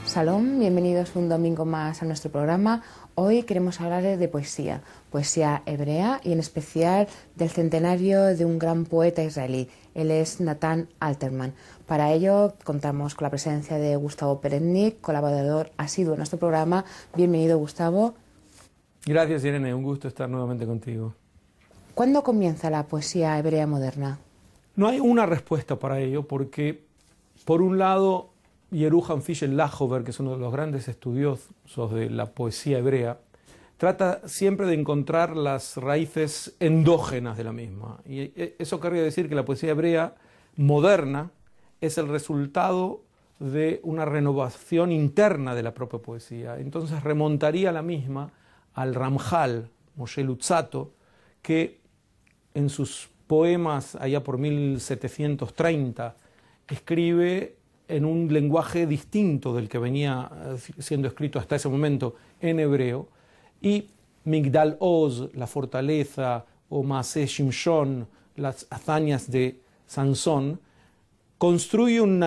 Salón, bienvenidos un domingo más a nuestro programa. Hoy queremos hablar de poesía, poesía hebrea y en especial del centenario de un gran poeta israelí. Él es Natán Alterman. Para ello contamos con la presencia de Gustavo Peretnik, colaborador asiduo en nuestro programa. Bienvenido, Gustavo. Gracias, Irene. Un gusto estar nuevamente contigo. ¿Cuándo comienza la poesía hebrea moderna? No hay una respuesta para ello porque, por un lado, Yeruham Fischer-Lajover, que es uno de los grandes estudiosos de la poesía hebrea, trata siempre de encontrar las raíces endógenas de la misma. Y eso querría decir que la poesía hebrea moderna es el resultado de una renovación interna de la propia poesía. Entonces remontaría la misma al Ramjal, Moshe Luzzatto, que en sus poemas allá por 1730 escribe en un lenguaje distinto del que venía siendo escrito hasta ese momento en hebreo, y Migdal Oz, la fortaleza, o Maaseh Shimshon, las hazañas de Sansón, construye un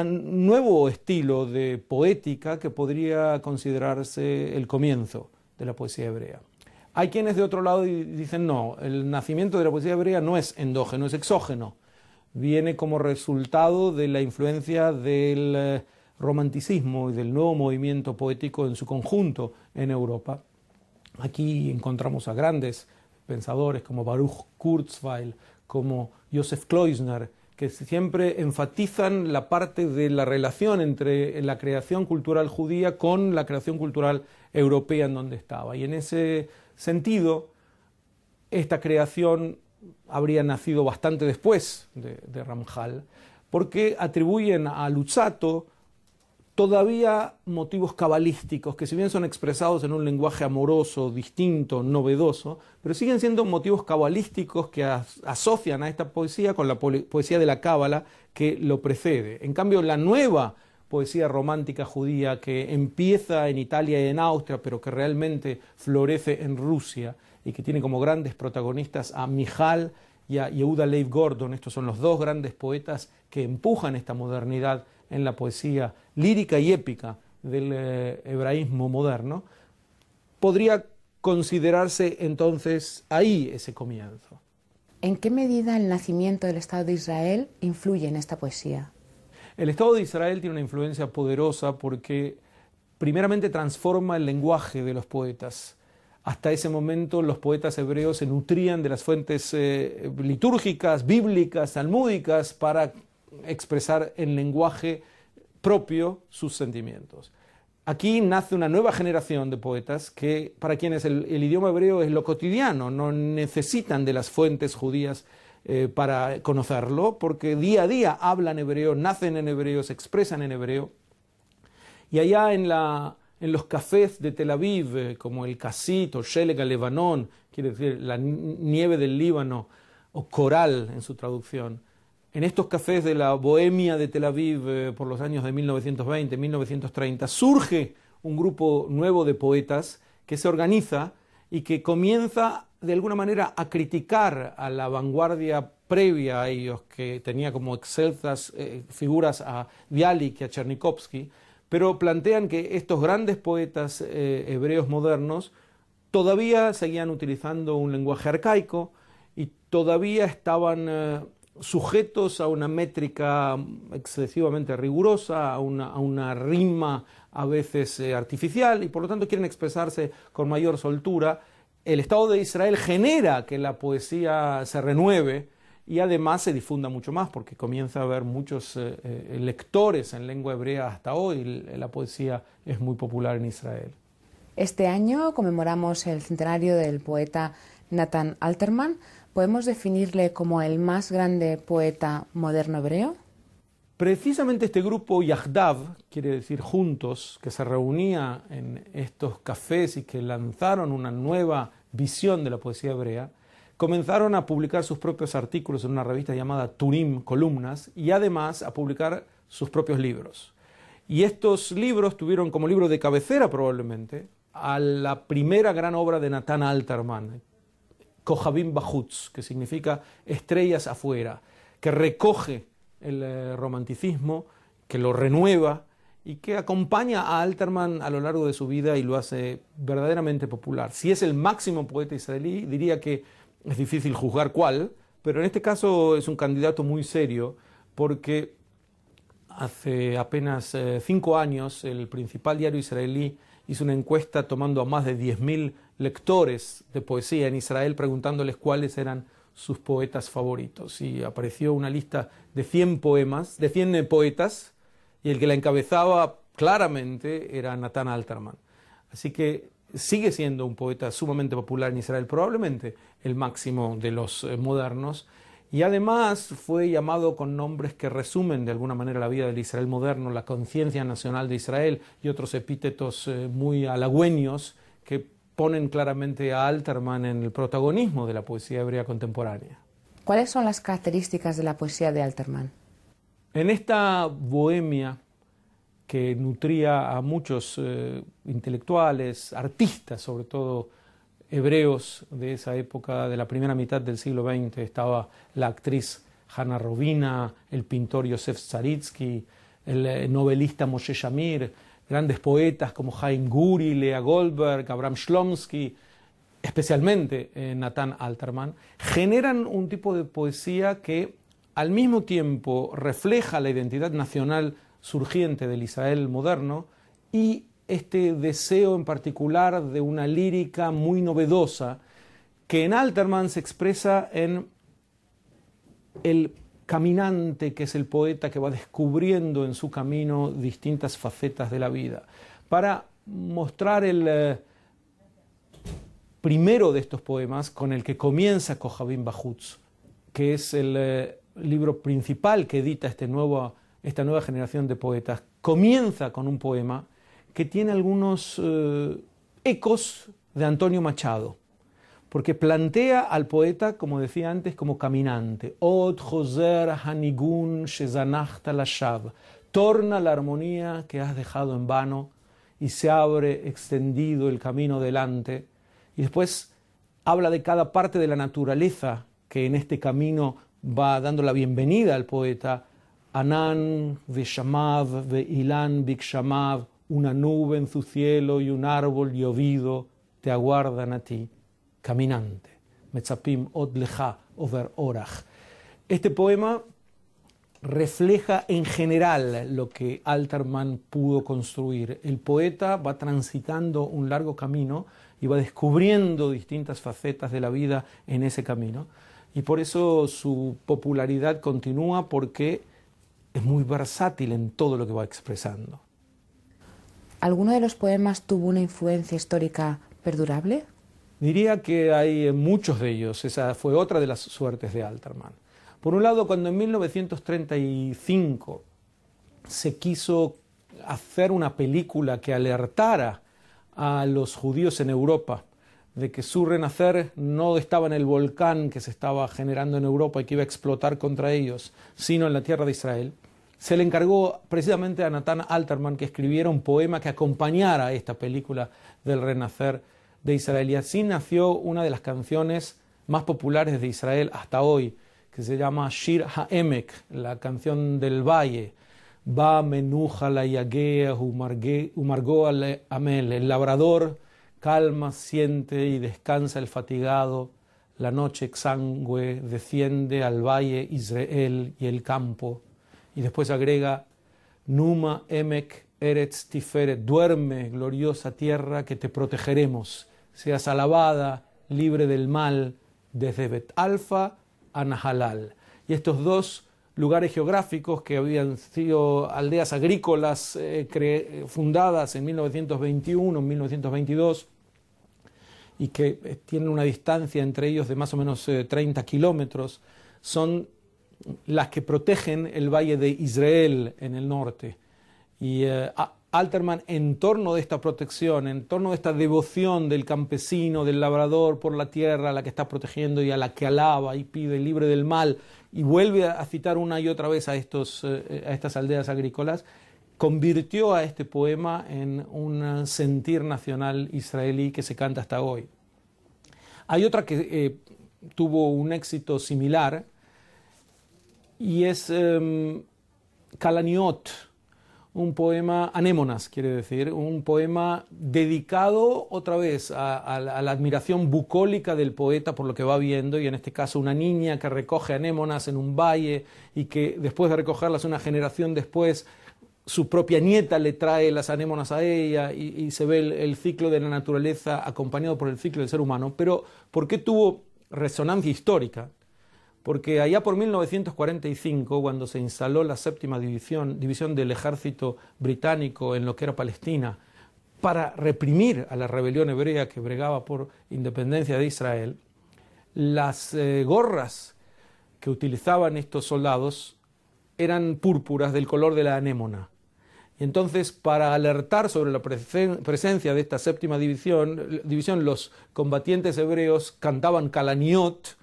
nuevo estilo de poética que podría considerarse el comienzo de la poesía hebrea. Hay quienes de otro lado dicen no, el nacimiento de la poesía hebrea no es endógeno, es exógeno. Viene como resultado de la influencia del romanticismo y del nuevo movimiento poético en su conjunto en Europa. Aquí encontramos a grandes pensadores como Baruch Kurzweil, como Joseph Kloisner, que siempre enfatizan la parte de la relación entre la creación cultural judía con la creación cultural europea en donde estaba. Y en ese sentido, esta creación habría nacido bastante después de Ramjal, porque atribuyen a Luzzatto todavía motivos cabalísticos, que si bien son expresados en un lenguaje amoroso, distinto, novedoso, pero siguen siendo motivos cabalísticos que asocian a esta poesía con la poesía de la Cábala que lo precede. En cambio, la nueva poesía romántica judía que empieza en Italia y en Austria, pero que realmente florece en Rusia, y que tiene como grandes protagonistas a Michal y a Yehuda Leib Gordon. Estos son los dos grandes poetas que empujan esta modernidad en la poesía lírica y épica del hebraísmo moderno. Podría considerarse entonces ahí ese comienzo. ¿En qué medida el nacimiento del Estado de Israel influye en esta poesía? El Estado de Israel tiene una influencia poderosa porque primeramente transforma el lenguaje de los poetas. Hasta ese momento los poetas hebreos se nutrían de las fuentes litúrgicas, bíblicas, talmúdicas para expresar en lenguaje propio sus sentimientos. Aquí nace una nueva generación de poetas que, para quienes el idioma hebreo es lo cotidiano, no necesitan de las fuentes judías para conocerlo, porque día a día hablan hebreo, nacen en hebreo, se expresan en hebreo. Y allá en los cafés de Tel Aviv, como el Casit o Sheleg Lebanón, quiere decir la nieve del Líbano, o coral en su traducción, en estos cafés de la bohemia de Tel Aviv por los años de 1920, 1930, surge un grupo nuevo de poetas que se organiza y que comienza de alguna manera a criticar a la vanguardia previa a ellos, que tenía como excelsas figuras a Bialik y a Chernikovsky, pero plantean que estos grandes poetas hebreos modernos todavía seguían utilizando un lenguaje arcaico y todavía estaban sujetos a una métrica excesivamente rigurosa, a una rima a veces artificial, y por lo tanto quieren expresarse con mayor soltura. El Estado de Israel genera que la poesía se renueve y además se difunda mucho más, porque comienza a haber muchos lectores en lengua hebrea hasta hoy. La poesía es muy popular en Israel. Este año conmemoramos el centenario del poeta Natán Alterman. ¿Podemos definirle como el más grande poeta moderno hebreo? Precisamente este grupo Yahdav, quiere decir juntos, que se reunía en estos cafés y que lanzaron una nueva visión de la poesía hebrea, comenzaron a publicar sus propios artículos en una revista llamada Turim, Columnas, y además a publicar sus propios libros. Y estos libros tuvieron como libro de cabecera probablemente a la primera gran obra de Natán Alterman, Kohabim Bachutz, que significa estrellas afuera, que recoge el romanticismo, que lo renueva y que acompaña a Alterman a lo largo de su vida y lo hace verdaderamente popular. Si es el máximo poeta israelí, diría que es difícil juzgar cuál, pero en este caso es un candidato muy serio porque hace apenas 5 años el principal diario israelí hizo una encuesta tomando a más de 10.000 lectores de poesía en Israel preguntándoles cuáles eran sus poetas favoritos. Y apareció una lista de 100 poemas, de 100 poetas, y el que la encabezaba claramente era Natan Alterman. Así que sigue siendo un poeta sumamente popular en Israel, probablemente el máximo de los modernos, y además fue llamado con nombres que resumen de alguna manera la vida del Israel moderno, la conciencia nacional de Israel y otros epítetos muy halagüeños que ponen claramente a Alterman en el protagonismo de la poesía hebrea contemporánea. ¿Cuáles son las características de la poesía de Alterman? En esta bohemia que nutría a muchos intelectuales, artistas, sobre todo hebreos de esa época, de la primera mitad del siglo XX, estaba la actriz Hannah Rovina, el pintor Yosef Tzaritsky, el novelista Moshe Shamir, grandes poetas como Haim Guri, Lea Goldberg, Abraham Shlomsky, especialmente Natan Alterman, generan un tipo de poesía que al mismo tiempo refleja la identidad nacional surgiente del Israel moderno y este deseo en particular de una lírica muy novedosa que en Alterman se expresa en el caminante, que es el poeta que va descubriendo en su camino distintas facetas de la vida. Para mostrar el primero de estos poemas, con el que comienza Kohavim Bachutz, que es el libro principal que edita esta nueva generación de poetas, comienza con un poema que tiene algunos ecos de Antonio Machado, porque plantea al poeta, como decía antes, como caminante. Od Joser Hanigun Shezanachta Lashav. Torna la armonía que has dejado en vano y se abre extendido el camino delante. Y después habla de cada parte de la naturaleza que en este camino va dando la bienvenida al poeta. Anan Veshamav Veilan Bikshamav. Una nube en su cielo y un árbol llovido te aguardan a ti, caminante. Metzapim od lecha over orach. Este poema refleja en general lo que Alterman pudo construir. El poeta va transitando un largo camino y va descubriendo distintas facetas de la vida en ese camino. Y por eso su popularidad continúa, porque es muy versátil en todo lo que va expresando. ¿Alguno de los poemas tuvo una influencia histórica perdurable? Diría que hay muchos de ellos. Esa fue otra de las suertes de Alterman. Por un lado, cuando en 1935 se quiso hacer una película que alertara a los judíos en Europa de que su renacer no estaba en el volcán que se estaba generando en Europa y que iba a explotar contra ellos, sino en la tierra de Israel, se le encargó precisamente a Natan Alterman que escribiera un poema que acompañara a esta película del renacer de Israel. Y así nació una de las canciones más populares de Israel hasta hoy, que se llama Shir HaEmek, la canción del valle. Ba menuja la yagea umargo al amel. El labrador calma, siente y descansa el fatigado. La noche exangüe desciende al valle Israel y el campo. Y después agrega, Numa Emek Eretz Tiferet, duerme, gloriosa tierra, que te protegeremos. Seas alabada, libre del mal, desde Bet Alfa a Nahalal. Y estos dos lugares geográficos que habían sido aldeas agrícolas fundadas en 1921, 1922, y que tienen una distancia entre ellos de más o menos 30 kilómetros, son las que protegen el valle de Israel en el norte. Y Alterman, en torno de esta protección, en torno de esta devoción del campesino, del labrador por la tierra a la que está protegiendo y a la que alaba y pide libre del mal, y vuelve a citar una y otra vez a estas aldeas agrícolas, convirtió a este poema en un sentir nacional israelí que se canta hasta hoy. Hay otra que tuvo un éxito similar, y es Kalaniot, un poema, anémonas quiere decir, un poema dedicado otra vez a la admiración bucólica del poeta por lo que va viendo, y en este caso una niña que recoge anémonas en un valle y que después de recogerlas una generación después, su propia nieta le trae las anémonas a ella y se ve el ciclo de la naturaleza acompañado por el ciclo del ser humano. Pero ¿por qué tuvo resonancia histórica? Porque allá por 1945, cuando se instaló la séptima división del ejército británico en lo que era Palestina, para reprimir a la rebelión hebrea que bregaba por independencia de Israel, las gorras que utilizaban estos soldados eran púrpuras del color de la anémona. Y entonces, para alertar sobre la presencia de esta séptima división, los combatientes hebreos cantaban Kalaniot,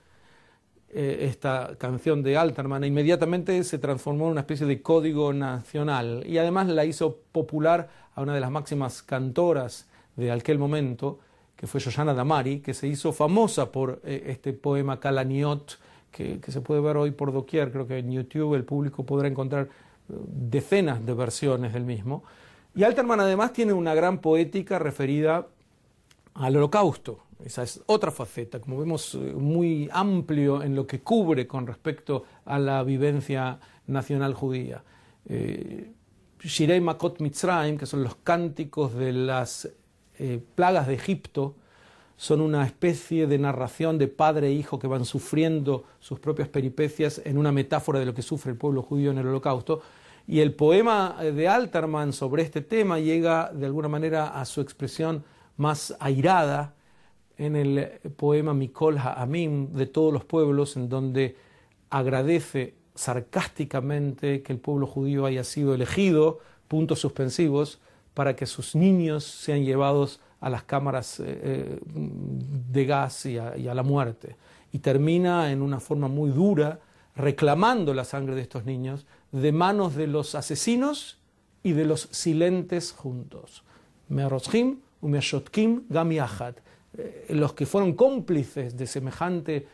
esta canción de Alterman, e inmediatamente se transformó en una especie de código nacional, y además la hizo popular a una de las máximas cantoras de aquel momento, que fue Shoshana Damari, que se hizo famosa por este poema Kalaniot, que se puede ver hoy por doquier. Creo que en YouTube el público podrá encontrar decenas de versiones del mismo. Y Alterman además tiene una gran poética referida al Holocausto. Esa es otra faceta, como vemos, muy amplio en lo que cubre con respecto a la vivencia nacional judía. Shirei Makot Mitzrayim, que son los cánticos de las plagas de Egipto, son una especie de narración de padre e hijo que van sufriendo sus propias peripecias en una metáfora de lo que sufre el pueblo judío en el Holocausto. Y el poema de Alterman sobre este tema llega de alguna manera a su expresión más airada en el poema Mikol Ha'amim, de todos los pueblos, en donde agradece sarcásticamente que el pueblo judío haya sido elegido, puntos suspensivos, para que sus niños sean llevados a las cámaras de gas y a la muerte. Y termina en una forma muy dura, reclamando la sangre de estos niños de manos de los asesinos y de los silentes juntos. Me'arotzim u'me'shotkim gam yachad. Los que fueron cómplices de semejante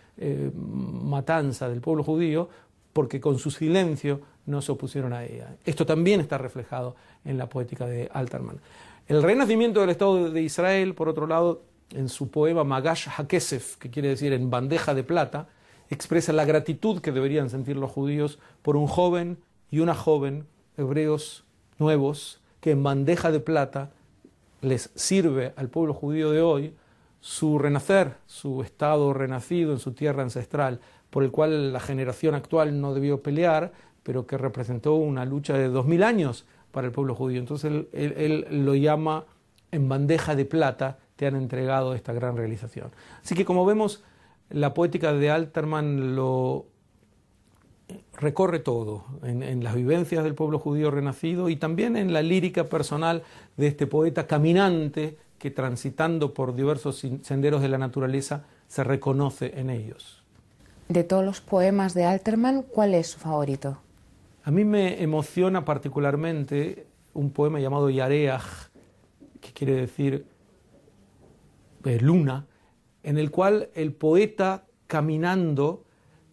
matanza del pueblo judío, porque con su silencio no se opusieron a ella. Esto también está reflejado en la poética de Alterman. El renacimiento del Estado de Israel, por otro lado, en su poema Magash HaKesef, que quiere decir en bandeja de plata, expresa la gratitud que deberían sentir los judíos por un joven y una joven, hebreos nuevos, que en bandeja de plata les sirve al pueblo judío de hoy su renacer, su estado renacido en su tierra ancestral, por el cual la generación actual no debió pelear, pero que representó una lucha de 2000 años para el pueblo judío. Entonces él lo llama en bandeja de plata, te han entregado esta gran realización. Así que, como vemos, la poética de Alterman lo recorre todo, en las vivencias del pueblo judío renacido y también en la lírica personal de este poeta caminante que, transitando por diversos senderos de la naturaleza, se reconoce en ellos. De todos los poemas de Alterman, ¿cuál es su favorito? A mí me emociona particularmente un poema llamado Yareach, que quiere decir luna, en el cual el poeta, caminando,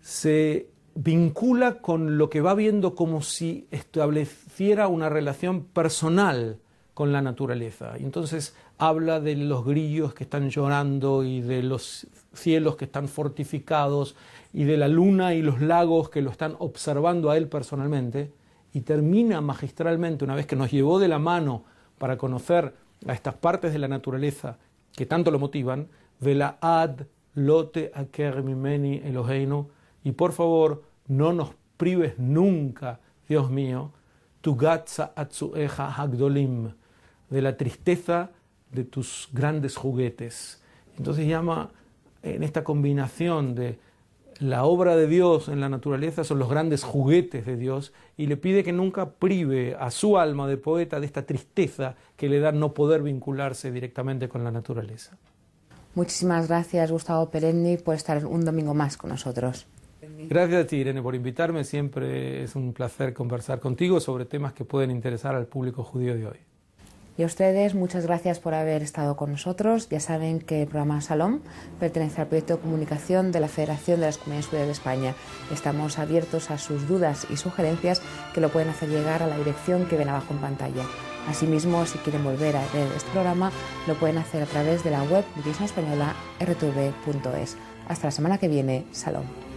se vincula con lo que va viendo, como si estableciera una relación personal con la naturaleza. Y entonces habla de los grillos que están llorando y de los cielos que están fortificados y de la luna y los lagos que lo están observando a él personalmente, y termina magistralmente, una vez que nos llevó de la mano para conocer a estas partes de la naturaleza que tanto lo motivan, Vela'ad lote aker mimeni Eloheinu, y por favor no nos prives nunca, Dios mío, tu gatza atzueja hagdolim, de la tristeza de tus grandes juguetes. Entonces llama, en esta combinación de la obra de Dios en la naturaleza, son los grandes juguetes de Dios, y le pide que nunca prive a su alma de poeta de esta tristeza que le da no poder vincularse directamente con la naturaleza. Muchísimas gracias, Gustavo Perenni, por estar un domingo más con nosotros. Gracias a ti, Irene, por invitarme. Siempre es un placer conversar contigo sobre temas que pueden interesar al público judío de hoy. Y a ustedes, muchas gracias por haber estado con nosotros. Ya saben que el programa Salom pertenece al proyecto de comunicación de la Federación de las Comunidades Judías de España. Estamos abiertos a sus dudas y sugerencias, que lo pueden hacer llegar a la dirección que ven abajo en pantalla. Asimismo, si quieren volver a ver este programa, lo pueden hacer a través de la web de Televisión Española rtv.es. Hasta la semana que viene. Salom.